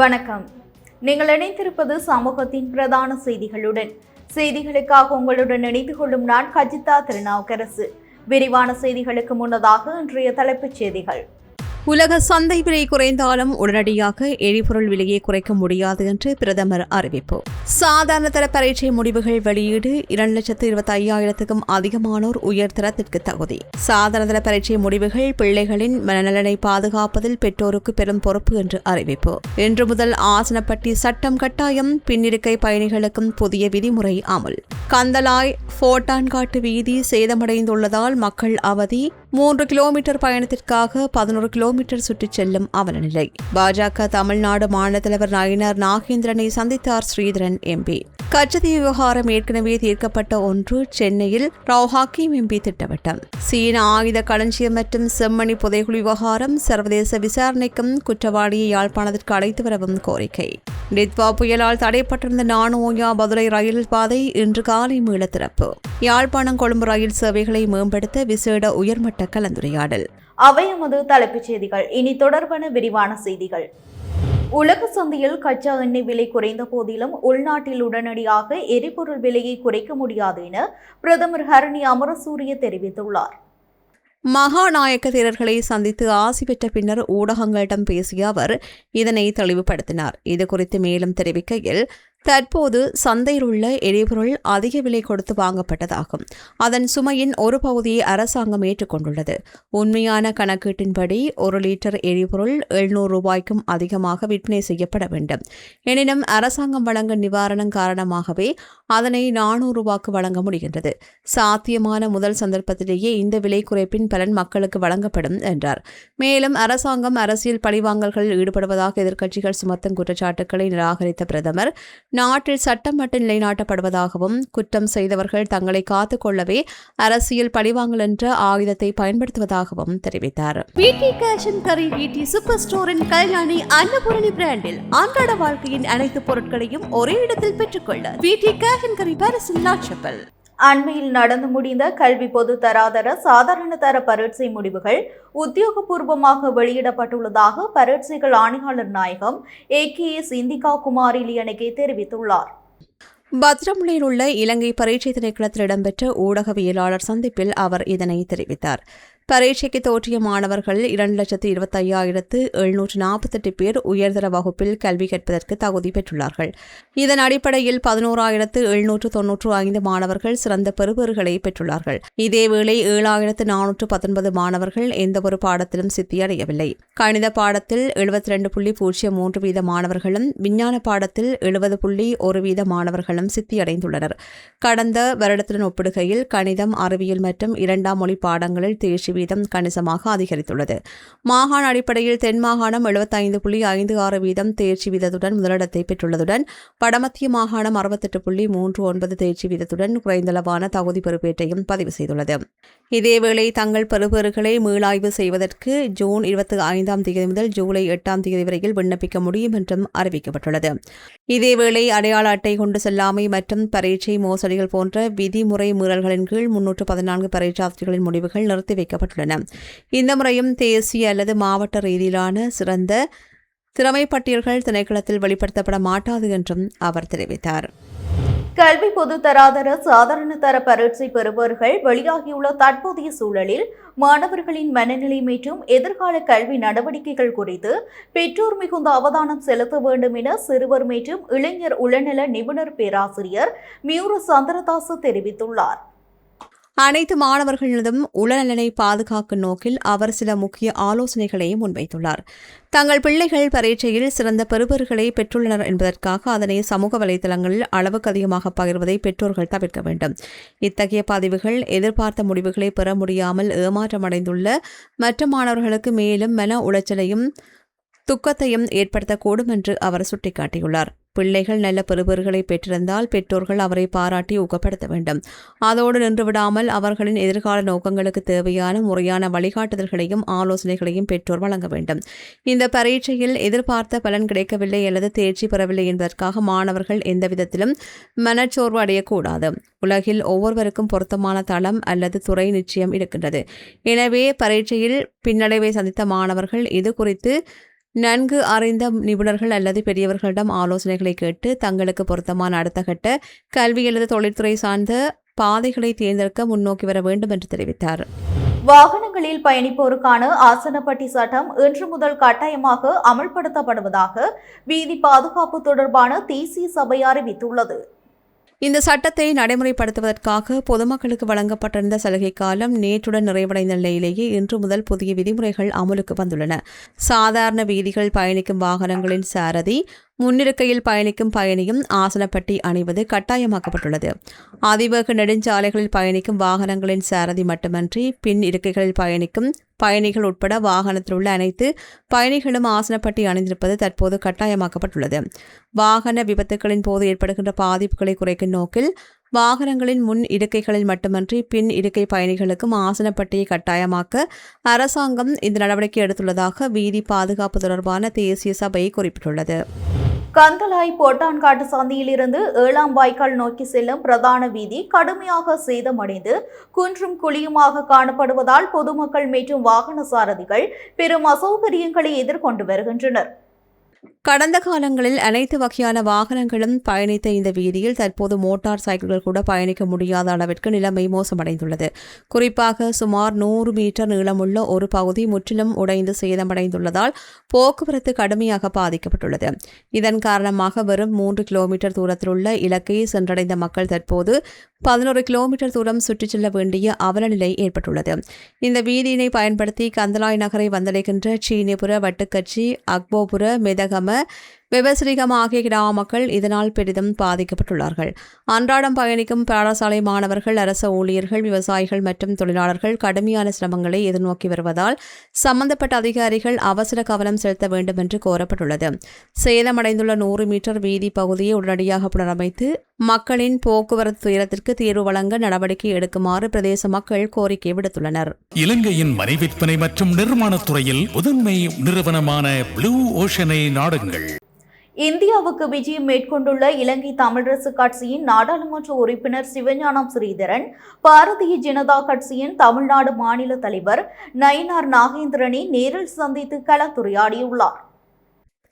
வணக்கம். நீங்கள் இணைந்திருப்பது சமூகத்தின் பிரதான செய்திகளுடன். செய்திகளுக்காக உங்களுடன் இணைந்து கொள்ளும் நான் கஜிதா திருநாவுக்கரசு. விரிவான செய்திகளுக்கு முன்னதாக இன்றைய தலைப்புச் செய்திகள். உலக சந்தை விலை குறைந்தாலும் உடனடியாக எரிபொருள் விலையை குறைக்க முடியாது என்று பிரதமர் அறிவிப்பு. சாதாரண தர பரீட்சை முடிவுகள் வெளியீடு 2,25,000க்கும் அதிகமானோர் உயர்தரத்திற்கு தகுதி. சாதாரண தர பரீட்சை முடிவுகள் பிள்ளைகளின் மனநலனை பாதுகாப்பதில் பெற்றோருக்கு பெரும் பொறுப்பு என்று அறிவிப்பு. இன்று முதல் ஆசனப்பட்டி சட்டம் கட்டாயம், பின்னிருக்கை பயணிகளுக்கும் புதிய விதிமுறை அமல். கந்தலாய் போட்டான்காட்டு வீதி சேதமடைந்துள்ளதால் மக்கள் அவதி. 3 கிலோமீட்டர் பயணத்திற்காக 11 கிலோமீட்டர் சுற்றிச் செல்லும் அவலநிலை. பாஜக தமிழ்நாடு மாநில தலைவர் நயினார் நாகேந்திரனை சந்தித்தார் ஸ்ரீதரன் எம்பி. கச்சத்தீவு விவகாரம் ஏற்கனவே தீர்க்கப்பட்ட ஒன்று. சென்னையில் ராவ் ஹக்கீம் எம்பி திட்டவட்டம். சீன ஆயுத களஞ்சியம் மற்றும் செம்மணி புதைகுழி விவகாரம் சர்வதேச விசாரணைக்கும் குற்றவாளியை யாழ்ப்பாணத்திற்கு அழைத்து வரவும் கோரிக்கை. நித்வா புயலால் தடைப்பட்டிருந்த நானோயா மதுரை ரயில் பாதை இன்று காலை மீள திறப்பு. யாழ்ப்பாணம் கொழும்பு ரயில் சேவைகளை மேம்படுத்த விசேட உயர்மட்ட கலந்துரையாடல். அவை எமது தலைப்புச் செய்திகள். இனி தொடர்பான விரிவான செய்திகள். உலக சந்தையில் கச்சா எண்ணெய் விலை குறைந்த போதிலும் உள்நாட்டில் உடனடியாக எரிபொருள் விலையை குறைக்க முடியாது என பிரதமர் ஹரணி அமரசூரிய தெரிவித்துள்ளார். மகாநாயக்க தேரர்களை சந்தித்து ஆசி பெற்ற பின்னர் ஊடகங்களிடம் பேசிய அவர் இதனை தெளிவுபடுத்தினார். இதுகுறித்து மேலும் தெரிவிக்கையில், தற்போது சந்தையில் உள்ள எரிபொருள் அதிக விலை கொடுத்து வாங்கப்பட்டதாகும். அதன் சுமையின் ஒரு பகுதியை அரசாங்கம் ஏற்றுக்கொண்டுள்ளது. உண்மையான கணக்கீட்டின்படி 1 லிட்டர் எரிபொருள் 700 ரூபாய்க்கும் அதிகமாக விற்பனை செய்யப்பட வேண்டும். எனினும் அரசாங்கம் வழங்கும் நிவாரணம் காரணமாகவே அதனை 400 ரூபாய்க்கு வழங்க முடிகின்றது. சாத்தியமான முதல் சந்தர்ப்பத்திலேயே இந்த விலை குறைப்பின் பலன் மக்களுக்கு வழங்கப்படும் என்றார். மேலும் அரசாங்கம் அரசியல் பழிவாங்கல்களில் ஈடுபடுவதாக எதிர்க்கட்சிகள் சுமத்தும் குற்றச்சாட்டுக்களை நிராகரித்த பிரதமர், நாட்டில் சட்டம் மட்டும் நிலைநாட்டப்படுவதாகவும் குற்றம் செய்தவர்கள் தங்களை காத்துக் கொள்ளவே அரசியல் பழிவாங்கல் என்ற ஆயுதத்தை பயன்படுத்துவதாகவும் தெரிவித்தார். VT cash and carry VT super ஸ்டோரின் கல்யாணி அன்னபூரணி பிராண்டில் அன்றாட வாழ்க்கையின் அனைத்து பொருட்களையும் ஒரே இடத்தில் பெற்றுக்கொள்ள வீட்டி கேஷ் அண்ட் கரி பாரிஸில் லாட்சப்பல். அண்மையில் நடந்து முடிந்த கல்வி பொது தராதர சாதாரண தர பரீட்சை முடிவுகள் உத்தியோகபூர்வமாக வெளியிடப்பட்டுள்ளதாக பரீட்சைகள் ஆணையாளர் நாயகம் AKS இந்திகா குமாரி லியனகே தெரிவித்துள்ளார். பத்ரமுலையில் உள்ள இலங்கை பரீட்சை திணைக்களத்தில் இடம்பெற்ற ஊடகவியலாளர் சந்திப்பில் அவர் இதனை தெரிவித்தார். பரீட்சைக்கு தோற்றிய மாணவர்கள் 2,25,748 பேர் உயர்தர வகுப்பில் கல்வி கற்பதற்கு தகுதி பெற்றுள்ளார்கள். இதன் அடிப்படையில் 11,795 மாணவர்கள் சிறந்த பெறுபேறுகளை பெற்றுள்ளார்கள். இதேவேளை 7,419 மாணவர்கள் எந்தவொரு பாடத்திலும் சித்தியடையவில்லை. கணித பாடத்தில் 72.03% மாணவர்களும், விஞ்ஞான பாடத்தில் 70.1% மாணவர்களும் சித்தியடைந்துள்ளனர். கடந்த வருடத்துடன் ஒப்பிடுகையில் கணிதம், அறிவியல் மற்றும் 2ஆம் மொழி பாடங்களில் தேர்ச்சி வீதம் கணிசமாக அதிகரித்துள்ளது. மாகாண அடிப்படையில் தென் மாகாணம் 75.56% தேர்ச்சி வீதத்துடன் முதலிடத்தை பெற்றுள்ளதுடன் வடமத்திய மாகாணம் 68.39% தேர்ச்சி வீதத்துடன் குறைந்தளவான தகுதி பெறுபேற்றையும் பதிவு செய்துள்ளது. இதேவேளை தங்கள் பெறுபேறுகளை மீளாய்வு செய்வதற்கு ஜூன் 25ஆம் தேதி முதல் ஜூலை 8ஆம் தேதி வரையில் விண்ணப்பிக்க முடியும் என்றும் அறிவிக்கப்பட்டுள்ளது. இதேவேளை அடையாள அட்டை கொண்டு செல்லாமை மற்றும் பரீட்சை மோசடிகள் போன்ற விதிமுறை மீறல்களின் கீழ் 314 பரீட்சார்த்திகளின் முடிவுகள் நிறுத்தி வைக்கப்பட்டுள்ளன. இந்த முறையும் தேசிய அல்லது மாவட்ட ரீதியிலான சிறந்த திறமை பட்டியல்கள் திணைக்களத்தில் வெளிப்படுத்தப்பட மாட்டாது என்றும் அவர் தெரிவித்தார். கல்வி பொது தராதர சாதாரண தர பரீட்சை பெறுபவர்கள் வெளியாகியுள்ள தற்போதைய சூழலில் மாணவர்களின் மனநிலை மற்றும் எதிர்கால கல்வி நடவடிக்கைகள் குறித்து பெற்றோர் மிகுந்த அவதானம் செலுத்த வேண்டும் என சிறுவர் மற்றும் இளைஞர் உளநல நிபுணர் பேராசிரியர் மியூர சந்திரதாசு தெரிவித்துள்ளார். அனைத்து மாணவர்களிடம் உளநலனை பாதுகாக்கும் நோக்கில் அவர் சில முக்கிய ஆலோசனைகளை முன்வைத்துள்ளார். தங்கள் பிள்ளைகள் பரீட்சையில் சிறந்த பெறுபேறுகளை பெற்றுள்ளனர் என்பதற்காக அதனை சமூக வலைதளங்களில் அளவுக்கு அதிகமாக பகிர்வதை பெற்றோர்கள் தவிர்க்க வேண்டும். இத்தகைய பதிவுகள் எதிர்பார்த்த முடிவுகளை பெற முடியாமல் ஏமாற்றமடைந்துள்ள மற்ற மாணவர்களுக்கு மேலும் மன உளைச்சலையும் துக்கத்தையும் ஏற்படுத்தக்கூடும் என்று அவர் சுட்டிக்காட்டியுள்ளார். பிள்ளைகள் நல்ல பெறுபேறுகளை பெற்றிருந்தால் பெற்றோர்கள் அவரை பாராட்டி ஊக்கப்படுத்த வேண்டும். அதோடு நின்றுவிடாமல் அவர்களின் எதிர்கால நோக்கங்களுக்கு தேவையான முறையான வழிகாட்டுதல்களையும் ஆலோசனைகளையும் பெற்றோர் வழங்க வேண்டும். இந்த பரீட்சையில் எதிர்பார்த்த பலன் கிடைக்கவில்லை அல்லது தேர்ச்சி பெறவில்லை என்பதற்காக மாணவர்கள் எந்தவிதத்திலும் மனச்சோர்வு அடையக்கூடாது. உலகில் ஒவ்வொருவருக்கும் பொருத்தமான தளம் அல்லது துறை நிச்சயம் இருக்கின்றது. எனவே பரீட்சையில் பின்னடைவை சந்தித்த மாணவர்கள் இது குறித்து நன்கு அறிந்த நிபுணர்கள் அல்லது பெரியவர்களிடம் ஆலோசனைகளை கேட்டு தங்களுக்கு பொருத்தமான அடுத்த கட்ட கல்வி அல்லது தொழில்துறை சார்ந்த பாதைகளை தேர்ந்தெடுக்க முன்னோக்கி வர வேண்டும் என்று தெரிவித்தார். வாகனங்களில் பயணிப்போருக்கான ஆசனப்பட்டி சட்டம் இன்று முதல் கட்டாயமாக அமல்படுத்தப்படுவதாக வீதி பாதுகாப்பு தொடர்பான தேசிய சபை அறிவித்துள்ளது. இந்த சட்டத்தை நடைமுறைப்படுத்துவதற்காக பொதுமக்களுக்கு வழங்கப்பட்டிருந்த சலுகை காலம் நேற்றுடன் நிறைவடைந்த நிலையிலேயே இன்று முதல் புதிய விதிமுறைகள் அமலுக்கு வந்துள்ளன. சாதாரண வீதிகள் பயணிக்கும் வாகனங்களின் சாரதி, முன்னிருக்கையில் பயணிக்கும் பயணியும் ஆசனப்பட்டி அணிவது கட்டாயமாக்கப்பட்டுள்ளது. அதிவேக நெடுஞ்சாலைகளில் பயணிக்கும் வாகனங்களின் சாரதி மட்டுமன்றி பின் இருக்கைகளில் பயணிக்கும் பயணிகள் உட்பட வாகனத்தில் உள்ள அனைத்து பயணிகளும் ஆசனப்பட்டி அணிந்திருப்பது தற்போது கட்டாயமாக்கப்பட்டுள்ளது. வாகன விபத்துகளின் போது ஏற்படுகின்ற பாதிப்புகளை குறைக்கும் நோக்கில் வாகனங்களின் முன் இருக்கைகளில் மட்டுமன்றி பின் இருக்கை பயணிகளுக்கும் ஆசனப்பட்டியை கட்டாயமாக்க அரசாங்கம் இந்த நடவடிக்கை எடுத்துள்ளதாக வீதி பாதுகாப்பு தொடர்பான தேசிய சபை குறிப்பிட்டுள்ளது. கந்தளாய் போட்டான்காட்டு சந்தியிலிருந்து 7ஆம் வாய்க்கால் நோக்கி செல்லும் பிரதான வீதி கடுமையாக சேதமடைந்து குன்றும் குழியுமாக காணப்படுவதால் பொதுமக்கள் மற்றும் வாகன சாரதிகள் பெரும் அசௌகரியங்களை எதிர்கொண்டு வருகின்றனர். கடந்த காலங்களில் அனைத்து வகையான வாகனங்களும் பயணித்த இந்த வீதியில் தற்போது மோட்டார் சைக்கிள்கள் கூட பயணிக்க முடியாத அளவிற்கு நிலைமை மோசமடைந்துள்ளது. குறிப்பாக சுமார் 100 மீட்டர் நீளமுள்ள ஒரு பகுதி முற்றிலும் உடைந்து சேதமடைந்துள்ளதால் போக்குவரத்து கடுமையாக பாதிக்கப்பட்டுள்ளது. இதன் காரணமாக வெறும் 3 கிலோமீட்டர் தூரத்தில் உள்ள இலக்கை சென்றடைந்த மக்கள் தற்போது 11 கிலோமீட்டர் தூரம் சுற்றிச் செல்ல வேண்டிய அவலநிலை ஏற்பட்டுள்ளது. இந்த வீதியினை பயன்படுத்தி கந்தளாய் நகரை வந்தடைகின்ற சீனிபுர, வட்டுக்கச்சி, அக்போபுர, மெதகம, விபசிரிகம் ஆகிய கிராம மக்கள் இதனால் பெரிதும் பாதிக்கப்பட்டுள்ளார்கள். அன்றாடம் பயணிக்கும் பாடசாலை மாணவர்கள், அரச ஊழியர்கள், விவசாயிகள் மற்றும் தொழிலாளர்கள் கடுமையான சிரமங்களை எதிர்நோக்கி வருவதால் சம்பந்தப்பட்ட அதிகாரிகள் அவசர கவனம் செலுத்த வேண்டும் என்று கோரப்பட்டுள்ளது. சேதமடைந்துள்ள 100 மீட்டர் வீதி பகுதியை உடனடியாக புனரமைத்து மக்களின் போக்குவரத்து துயரத்திற்கு தீர்வு வழங்க நடவடிக்கை எடுக்குமாறு பிரதேச மக்கள் கோரிக்கை விடுத்துள்ளனர். இலங்கையின் மனை விற்பனை மற்றும் நிர்மாணத் துறையில் முதன்மை நிறுவனமான ப்ளூ ஓஷனை நாடுங்கள். இந்தியாவுக்கு விஜயம் மேற்கொண்டுள்ள இலங்கை தமிழரசு கட்சியின் நாடாளுமன்ற உறுப்பினர் சிவஞானம் ஸ்ரீதரன் பாரதிய ஜனதா கட்சியின் தமிழ்நாடு மாநில தலைவர் நயினார் நாகேந்திரனை நேரில் சந்தித்து கலந்துரையாடியுள்ளார்.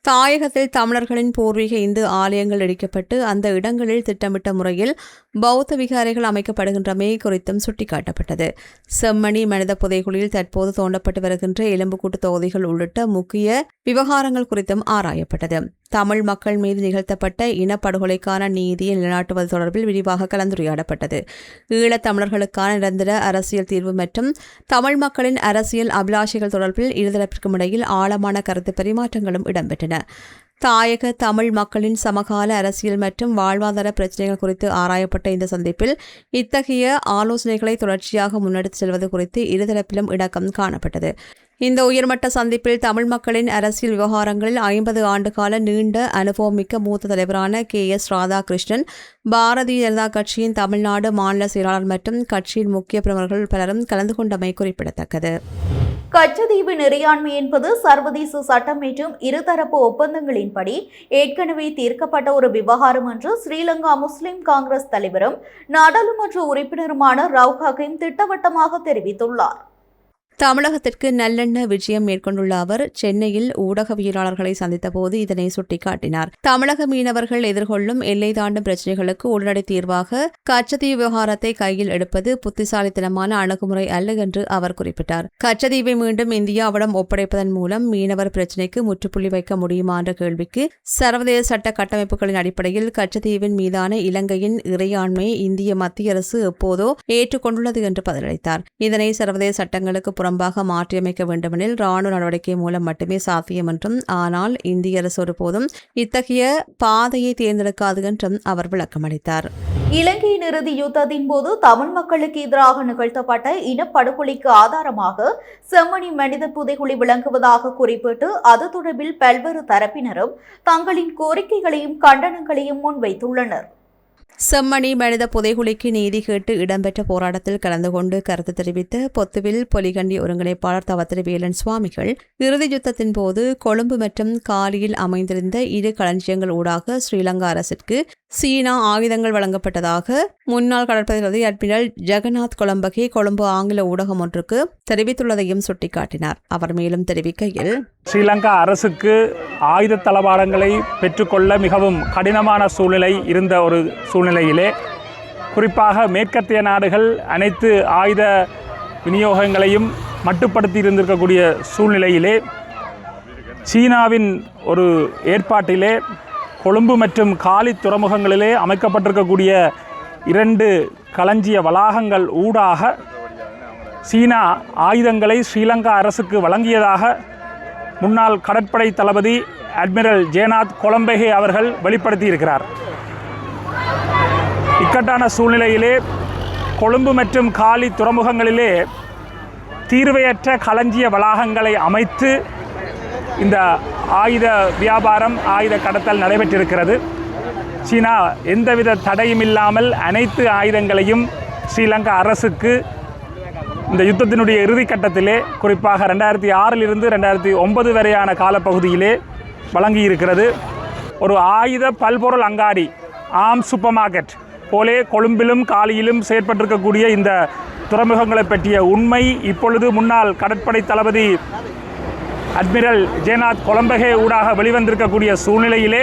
தாயகத்தில் தமிழர்களின் பூர்வீக இந்து ஆலயங்கள் இடிக்கப்பட்டு அந்த இடங்களில் திட்டமிட்ட முறையில் பௌத்த விகாரைகள் அமைக்கப்படுகின்றமை குறித்தும் சுட்டிக்காட்டப்பட்டது. செம்மணி மனித புதைகுழியில் தற்போது தோண்டப்பட்டு வருகின்ற எலும்புக்கூட்டு தொகுதிகள் உள்ளிட்ட முக்கிய விவகாரங்கள் குறித்தும் ஆராயப்பட்டது. தமிழ் மக்கள் மீது நிகழ்த்தப்பட்ட இனப்படுகொலைக்கான நீதியை நிலைநாட்டுவது தொடர்பில் விரிவாக கலந்துரையாடப்பட்டது. ஈழத் தமிழர்களுக்கான நிரந்தர அரசியல் தீர்வு மற்றும் தமிழ் மக்களின் அரசியல் அபிலாஷைகள் தொடர்பில் இருதரப்பிற்கும் இடையில் ஆழமான கருத்து பரிமாற்றங்களும் இடம்பெற்றன. தாயக தமிழ் மக்களின் சமகால அரசியல் மற்றும் வாழ்வாதார பிரச்சினைகள் குறித்து ஆராயப்பட்ட இந்த சந்திப்பில் இத்தகைய ஆலோசனைகளை தொடர்ச்சியாக முன்னெடுத்துச் செல்வது குறித்து இருதரப்பிலும் இணக்கம் காணப்பட்டது. இந்த உயர்மட்ட சந்திப்பில் தமிழ் மக்களின் அரசியல் விவகாரங்களில் 50 ஆண்டுகால நீண்ட அனுபவமிக்க மூத்த தலைவரான KS ராதாகிருஷ்ணன், பாரதிய ஜனதா கட்சியின் தமிழ்நாடு மாநில செயலாளர் மற்றும் கட்சியின் முக்கிய பிரமுகர்கள் பலரும் கலந்து கொண்டமை குறிப்பிடத்தக்கது. கச்சதீவு நிறையாண்மை என்பது சர்வதேச சட்டம் மற்றும் இருதரப்பு ஒப்பந்தங்களின்படி ஏற்கனவே தீர்க்கப்பட்ட ஒரு விவகாரம் என்று ஸ்ரீலங்கா முஸ்லிம் காங்கிரஸ் தலைவரும் நாடாளுமன்ற உறுப்பினருமான ரவுப் ஹக்கீம் திட்டவட்டமாக தெரிவித்துள்ளார். தமிழகத்திற்கு நல்லெண்ண விஜயம் மேற்கொண்டுள்ள அவர் சென்னையில் ஊடகவியலாளர்களை சந்தித்தபோது இதனை சுட்டிக்காட்டினார். தமிழக மீனவர்கள் எதிர்கொள்ளும் எல்லை தாண்டும் பிரச்சினைகளுக்கு உடனடி தீர்வாக கச்சதீவு விவகாரத்தை கையில் எடுப்பது புத்திசாலித்தனமான அணுகுமுறை அல்ல என்று அவர் குறிப்பிட்டார். கச்சதீவை மீண்டும் இந்தியாவிடம் ஒப்படைப்பதன் மூலம் மீனவர் பிரச்சினைக்கு முற்றுப்புள்ளி வைக்க முடியுமா என்ற கேள்விக்கு சர்வதேச சட்ட கட்டமைப்புகளின் அடிப்படையில் கச்சதீவின் மீதான இலங்கையின் இறையாண்மையை இந்திய மத்திய அரசு எப்போதோ ஏற்றுக்கொண்டுள்ளது என்று பதிலளித்தார். இதனை சர்வதேச சட்டங்களுக்கு புறம்பாக மாற்றியமைக்க வேண்டுமெனில் ராணுவ நடவடிக்கை மூலம் மட்டுமே சாத்தியம் என்றும், ஆனால் இந்திய அரசு ஒருபோதும் இத்தகைய பாதையை தேர்ந்தெடுக்காது என்றும் அவர் விளக்கமளித்தார். இலங்கையின் இறுதி யுத்தத்தின் போது தமிழ் மக்களுக்கு எதிராக நிகழ்த்தப்பட்ட இனப்படுகொலைக்கு ஆதாரமாக செம்மணி மனித புதைகுழி விளங்குவதாக குறிப்பிட்டு அது தொடர்பில் பல்வேறு தரப்பினரும் தங்களின் கோரிக்கைகளையும் கண்டனங்களையும் முன்வைத்துள்ளனர். செம்மணி மனித புதைகுழிக்கு நீதி கேட்டு இடம்பெற்ற போராட்டத்தில் கலந்து கொண்டு கருத்து தெரிவித்த பொத்துவில் பொலிகண்டி ஒருங்கிணைப்பாளர் தவத்திரி வேலன் சுவாமிகள், இறுதி யுத்தத்தின் போது கொழும்பு மற்றும் காலியில் அமைந்திருந்த இரு களஞ்சியங்கள் ஊடாக ஸ்ரீலங்கா அரசிற்கு சீனா ஆயுதங்கள் வழங்கப்பட்டதாக முன்னாள் கடற்படை அட்மிரல் ஜெகநாத் கொலம்பகே கொழும்பு ஆங்கில ஊடகம் ஒன்றுக்கு தெரிவித்துள்ளதையும் சுட்டிக்காட்டினார். அவர் மேலும் தெரிவிக்கையில், ஸ்ரீலங்கா அரசுக்கு ஆயுத தளவாடங்களை பெற்றுக்கொள்ள மிகவும் கடினமான சூழ்நிலை இருந்த ஒரு சூழ்நிலையிலே, குறிப்பாக மேற்கத்திய நாடுகள் அனைத்து ஆயுத விநியோகங்களையும் மட்டுப்படுத்தி இருந்திருக்கக்கூடிய சூழ்நிலையிலே சீனாவின் ஒரு ஏற்பாட்டிலே கொழும்பு மற்றும் காலி துறைமுகங்களிலே அமைக்கப்பட்டிருக்கக்கூடிய 2 களஞ்சிய வளாகங்கள் ஊடாக சீனா ஆயுதங்களை ஸ்ரீலங்கா அரசுக்கு வழங்கியதாக முன்னாள் கடற்படை தளபதி அட்மிரல் ஜெகநாத் கொலம்பகே அவர்கள் வெளிப்படுத்தியிருக்கிறார். இக்கட்டான சூழ்நிலையிலே கொழும்பு மற்றும் காலி துறைமுகங்களிலே தீர்வையற்ற களஞ்சிய வளாகங்களை அமைத்து இந்த ஆயுத வியாபாரம், ஆயுத கடத்தல் நடைபெற்றிருக்கிறது. சீனா எந்தவித தடையும் இல்லாமல் அனைத்து ஆயுதங்களையும் ஸ்ரீலங்கா அரசுக்கு இந்த யுத்தத்தினுடைய இறுதிக்கட்டத்திலே, குறிப்பாக 2006 2009 வரையான காலப்பகுதியிலே வழங்கியிருக்கிறது. ஒரு ஆயுத பல்பொருள் அங்காடி, ஆம் சூப்பர் மார்க்கெட் போலே கொழும்பிலும் காலியிலும் செயற்பட்டிருக்கக்கூடிய இந்த துறைமுகங்களை பற்றிய உண்மை இப்பொழுது முன்னாள் கடற்படை தளபதி அட்மிரல் ஜெகநாத் கொலம்பகே ஊடாக வெளிவந்திருக்கக்கூடிய சூழ்நிலையிலே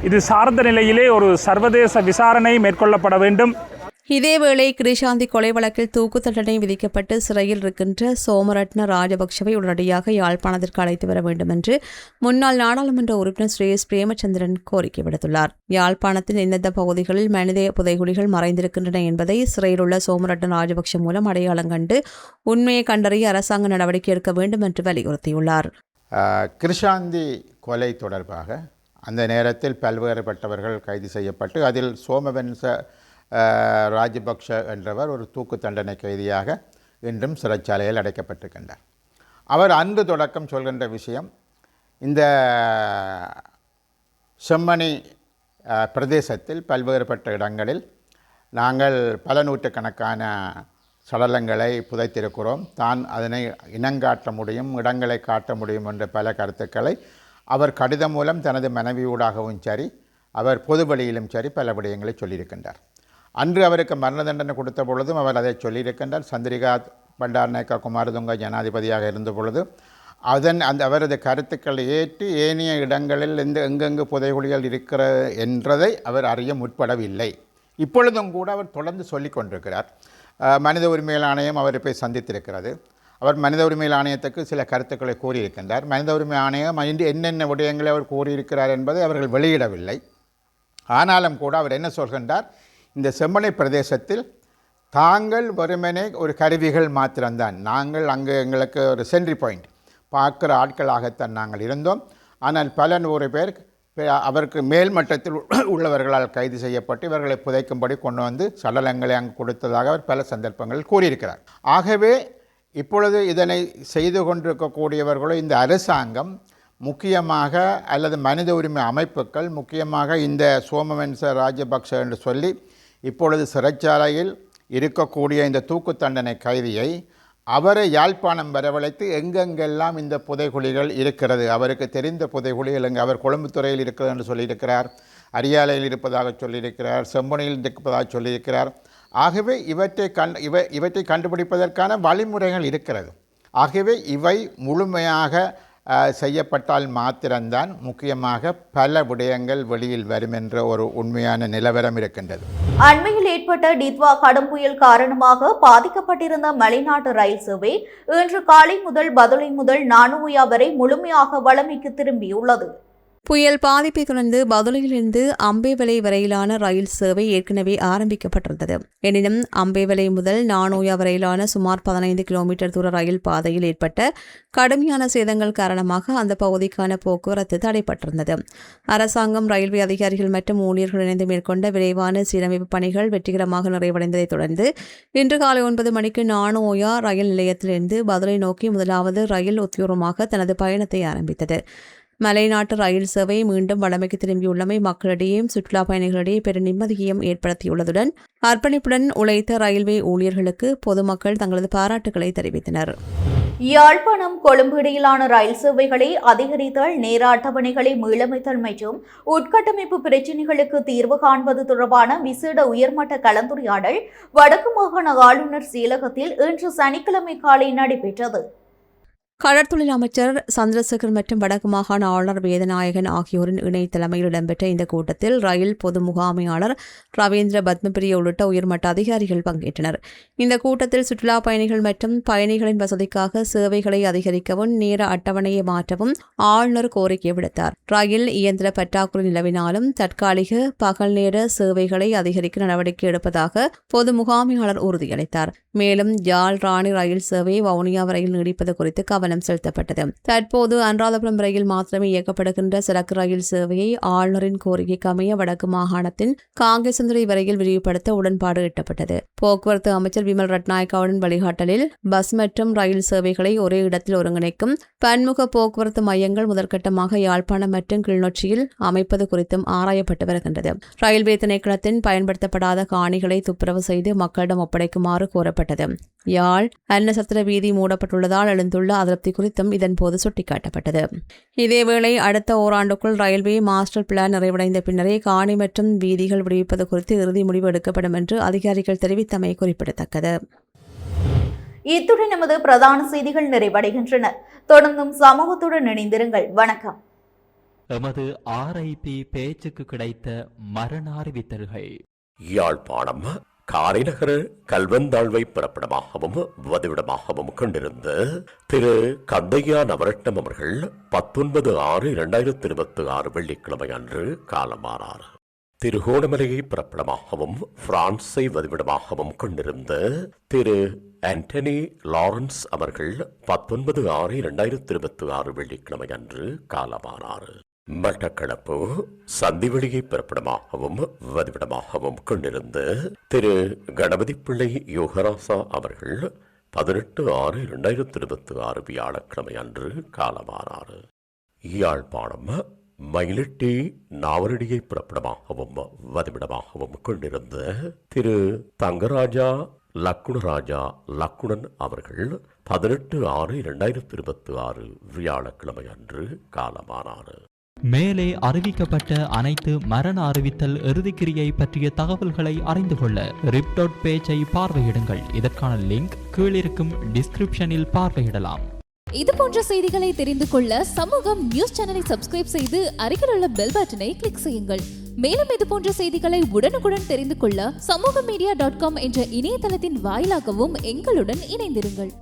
இது சார்ந்த நிலையிலே ஒரு சர்வதேச விசாரணை மேற்கொள்ளப்பட வேண்டும். இதேவேளை கிரிஷாந்தி கொலை வழக்கில் தூக்கு தண்டனை விதிக்கப்பட்டு சிறையில் இருக்கின்ற சோமரட்ன ராஜபக்ஷவை உடனடியாக யாழ்ப்பாணத்திற்கு அழைத்து வர வேண்டும் என்று முன்னாள் நாடாளுமன்ற உறுப்பினர் ஸ்ரீ எஸ் பிரேமச்சந்திரன் கோரிக்கை விடுத்துள்ளார். யாழ்ப்பாணத்தின் எந்தெந்த பகுதிகளில் மனித புதைகுழிகள் மறைந்திருக்கின்றன என்பதை சிறையில் உள்ள சோமரட்ன ராஜபக்ஷ மூலம் அடையாளம் கண்டு உண்மையை கண்டறிய அரசாங்க நடவடிக்கை எடுக்க வேண்டும் என்று வலியுறுத்தியுள்ளார். கிரிஷாந்தி கொலை தொடர்பாக அந்த நேரத்தில் பல்வேறுபட்டவர்கள் கைது செய்யப்பட்டு அதில் சோமவன்ச ராஜபக்ஷ என்றவர் ஒரு தூக்கு தண்டனை கைதியாக இன்றும் சிறைச்சாலையில் அடைக்கப்பட்டிருக்கின்றார். அவர் அன்று தொடக்கம் சொல்கின்ற விஷயம், இந்த செம்மணி பிரதேசத்தில் பல்வேறுபட்ட இடங்களில் நாங்கள் பல நூற்றுக்கணக்கான சடலங்களை புதைத்திருக்கிறோம், தான் அதனை இனங்காட்ட முடியும், இடங்களை காட்ட முடியும் என்ற பல கருத்துக்களை அவர் கடிதம் மூலம் தனது மனைவியூடாகவும் சரி, அவர் பொது வழியிலும் சரி பல விடயங்களை சொல்லியிருக்கின்றார். அன்று அவருக்கு மரண தண்டனை கொடுத்த பொழுதும் அவர் அதை சொல்லியிருக்கின்றார். சந்திரிகா பண்டாரநாயக்கா குமாரதுங்க ஜனாதிபதியாக இருந்த பொழுது அவரது கருத்துக்களை ஏற்று ஏனைய இடங்களில் எங்கெங்கு புதைகுழிகள் இருக்கிற என்றதை அவர் அறிய முற்படவில்லை. இப்பொழுதும் கூட அவர் தொடர்ந்து சொல்லி கொண்டிருக்கிறார். மனித உரிமைகள் ஆணையம் அவரை போய் சந்தித்திருக்கிறது. அவர் மனித உரிமைகள் ஆணையத்துக்கு சில கருத்துக்களை கூறியிருக்கின்றார். மனித உரிமை ஆணையம் என்னென்ன விடயங்களை அவர் கூறியிருக்கிறார் என்பதை அவர்கள் வெளியிடவில்லை. ஆனாலும் கூட அவர் என்ன சொல்கின்றார், இந்த செம்மணி பிரதேசத்தில் தாங்கள் வெறுமனே ஒரு கருவிகள் மாத்திரம்தான், நாங்கள் அங்கே எங்களுக்கு ஒரு சென்ட்ரி பாயிண்ட் பார்க்குற ஆட்களாகத்தான் நாங்கள் இருந்தோம். ஆனால் பல 100 பேர் அவருக்கு மேல்மட்டத்தில் உள்ளவர்களால் கைது செய்யப்பட்டு இவர்களை புதைக்கும்படி கொண்டு வந்து சடலங்களை அங்கு கொடுத்ததாக அவர் பல சந்தர்ப்பங்களில் கூறியிருக்கிறார். ஆகவே இப்பொழுது இதனை செய்து கொண்டிருக்கக்கூடியவர்களோ இந்த அரசாங்கம் முக்கியமாக அல்லது மனித உரிமை அமைப்புகள் முக்கியமாக இந்த சோமவன்ச ராஜபக்ஷ என்று சொல்லி இப்பொழுது சிறைச்சாலையில் இருக்கக்கூடிய இந்த தூக்கு தண்டனை கைதியை அவரை யாழ்ப்பாணம் வரவழைத்து எங்கெங்கெல்லாம் இந்த புதைகுழிகள் இருக்கிறது, அவருக்கு தெரிந்த புதைகுழிகள் எங்கே, அவர் கொழும்புத்துறையில் இருக்கிறது என்று சொல்லியிருக்கிறார், அரியாலையில் இருப்பதாக சொல்லியிருக்கிறார், செம்பனையில் இருப்பதாக சொல்லியிருக்கிறார். ஆகவே இவற்றை கண்டுபிடிப்பதற்கான வழிமுறைகள் இருக்கிறது. ஆகவே இவை முழுமையாக செய்யப்பட்டால் மாத்திரம்தான் முக்கியமாக பல விடயங்கள் வெளியில் வரும் என்ற ஒரு உண்மையான நிலவரம் இருக்கின்றது. அண்மையில் ஏற்பட்ட டித்வா கடும் புயல் காரணமாக பாதிக்கப்பட்டிருந்த மலைநாட்டு ரயில் சேவை இன்று காலை முதல் பதுளை முதல் நானுயா வரை முழுமையாக வழமைக்கு திரும்பியுள்ளது. புயல் பாதிப்பை தொடர்ந்து பதுளையிலிருந்து அம்பேவலை வரையிலான ரயில் சேவை ஏற்கனவே ஆரம்பிக்கப்பட்டிருந்தது. எனினும் அம்பேவலை முதல் நானோயா வரையிலான சுமார் 15 கிலோமீட்டர் தூர ரயில் பாதையில் ஏற்பட்ட கடுமையான சேதங்கள் காரணமாக அந்த பகுதிக்கான போக்குவரத்து தடைப்பட்டிருந்தது. அரசாங்கம், ரயில்வே அதிகாரிகள் மற்றும் ஊழியர்கள் இணைந்து மேற்கொண்ட விரைவான சீரமைப்பு பணிகள் வெற்றிகரமாக நிறைவடைந்ததைத் தொடர்ந்து இன்று காலை 9 மணிக்கு நானோயா ரயில் நிலையத்திலிருந்து பதுளை நோக்கி முதலாவது ரயில் உத்தியோகமாக தனது பயணத்தை ஆரம்பித்தது. மலைநாட்டு ரயில் சேவை மீண்டும் வழமைக்கு திரும்பியுள்ளமை மக்களிடையேயும் சுற்றுலா பயணிகளிடையே பெரும் நிம்மதியையும் ஏற்படுத்தியுள்ளதுடன் அர்ப்பணிப்புடன் உழைத்த ரயில்வே ஊழியர்களுக்கு பொதுமக்கள் தங்களது பாராட்டுகளை தெரிவித்தனர். யாழ்ப்பாணம் கொழும்பு இடையிலான ரயில் சேவைகளை அதிகரித்தல், நேர அட்டவணைகளை மீளமைத்தல் மற்றும் உட்கட்டமைப்பு பிரச்சினைகளுக்கு தீர்வு காண்பது தொடர்பான விசேட உயர்மட்ட கலந்துரையாடல் வடக்கு மாகாண ஆளுநர் செயலகத்தில் இன்று சனிக்கிழமை காலை நடைபெற்றது. கடற்தொழில் அமைச்சர் சந்திரசேகர் மற்றும் வடக்கு மாகாண ஆளுநர் வேதநாயகன் ஆகியோரின் இணை தலைமையில் இடம்பெற்ற இந்த கூட்டத்தில் ரயில் பொது முகாமையாளர் ரவீந்திர பத்மபிரிய உள்ளிட்ட உயர்மட்ட அதிகாரிகள் பங்கேற்றனர். இந்த கூட்டத்தில் சுற்றுலா பயணிகள் மற்றும் பயணிகளின் வசதிக்காக சேவைகளை அதிகரிக்கவும் நேர அட்டவணையை மாற்றவும் ஆளுநர் கோரிக்கை விடுத்தார். ரயில் இயந்திர பற்றாக்குறை நிலவினாலும் தற்காலிக பகல் நேர சேவைகளை அதிகரிக்க நடவடிக்கை எடுப்பதாக பொது முகாமையாளர் உறுதியளித்தார். மேலும் யாழ் ராணி ரயில் சேவை வவுனியா வரையில் நீடிப்பது குறித்து கவனம் செலுத்தப்பட்டது. தற்போது அனுராதபுரம் ரயில் மாத்திரமே இயக்கப்படுகின்ற சரக்கு ரயில் சேவையை ஆளுநரின் கோரிக்கைக்கு அமைய வடக்கு மாகாணத்தின் காங்கேசந்துறை வரையில் விரிவுபடுத்த உடன்பாடு எட்டப்பட்டது. போக்குவரத்து அமைச்சர் விமல் ரட்நாயக்காவுடன் வழிகாட்டலில் பஸ் மற்றும் ரயில் சேவைகளை ஒரே இடத்தில் ஒருங்கிணைக்கும் பன்முக போக்குவரத்து மையங்கள் முதற்கட்டமாக யாழ்ப்பாணம் மற்றும் கிளிநொச்சியில் அமைப்பது குறித்தும் ஆராயப்பட்டு வருகின்றது. ரயில்வே திணைக்களத்தின் பயன்படுத்தப்படாத காணிகளை துப்புரவு செய்து மக்களிடம் ஒப்படைக்குமாறு கோரப்பட்டது. யாழ் அன்னசத்திர வீதி மூடப்பட்டுள்ளதால் எழுந்துள்ள அதிருப்தி குறித்தும் இதன்போது சுட்டிக்காட்டப்பட்டது. இதேவேளை அடுத்த ஓராண்டுக்குள் ரயில்வே மாஸ்டர் பிளான் நிறைவடைந்த பின்னரே காணி மற்றும் வீதிகள் விடுவிப்பது குறித்து இறுதி முடிவு எடுக்கப்படும் என்று அதிகாரிகள் தெரிவித்தமை குறிப்பிடத்தக்கது. இத்துடன் நமது பிரதான செய்திகள் நிறைவடைகின்றன. தொடர்ந்தும் சமூகத்துடன் இணைந்திருங்கள். வணக்கம். எமது RIP பேச்சுக்கு கிடைத்த மரண அறிவித்தல்கள். யாழ்ப்பாணம் காரைநகர கல்வந்தாழ்வை பிறப்பிடமாகவும் வதிவிடமாகவும் கொண்டிருந்த திரு கந்தையா நவரட்னம் அவர்கள் 19/6/2026 வெள்ளிக்கிழமை அன்று காலமானார். திருகோணமலையை பிறப்பிடமாகவும் பிரான்ஸை வதிவிடமாகவும் கொண்டிருந்த திரு ஆண்டனி லாரன்ஸ் அவர்கள் 19/6/2026 வெள்ளிக்கிழமை அன்று காலமானார். மட்டக்களப்பு சந்திவெளியை பிறப்பிடமாகவும் வதிவிடமாகவும் கொண்டிருந்த திரு கணபதி பிள்ளை யோகராசா அவர்கள் 18/6/2026 வியாழக்கிழமை அன்று காலமானார். யாழ்ப்பாணம் மயிலட்டி நாவரடியை பிறப்பிடமாகவும் வதிவிடமாகவும் கொண்டிருந்த திரு தங்கராஜா லக்குணராஜா லக்குணன் அவர்கள் 18/6/2026 வியாழக்கிழமை அன்று காலமானார். மேலே அறிவிக்கப்பட்ட அனைத்து மரண அறிவித்தல் இறுதிக்கிரியை பற்றிய தகவல்களை அறிந்து கொள்ள ரிப்டாட் பேஜை பார்வையிடுங்கள். இதற்கான லிங்க் கீழிருக்கும் டிஸ்கிரிப்ஷனில் பார்வையிடலாம். இது போன்ற செய்திகளை தெரிந்து கொள்ள சமூகம் நியூஸ் சேனலை சப்ஸ்கிரைப் செய்து அருகில் உள்ள பெல் பட்டனை கிளிக் செய்யுங்கள். மேலும் இது போன்ற செய்திகளை உடனுக்குடன் தெரிந்து கொள்ள சமூகமீடியா.com என்ற இணையதளத்தின் வாயிலாகவும் எங்களுடன் இணைந்திருங்கள்.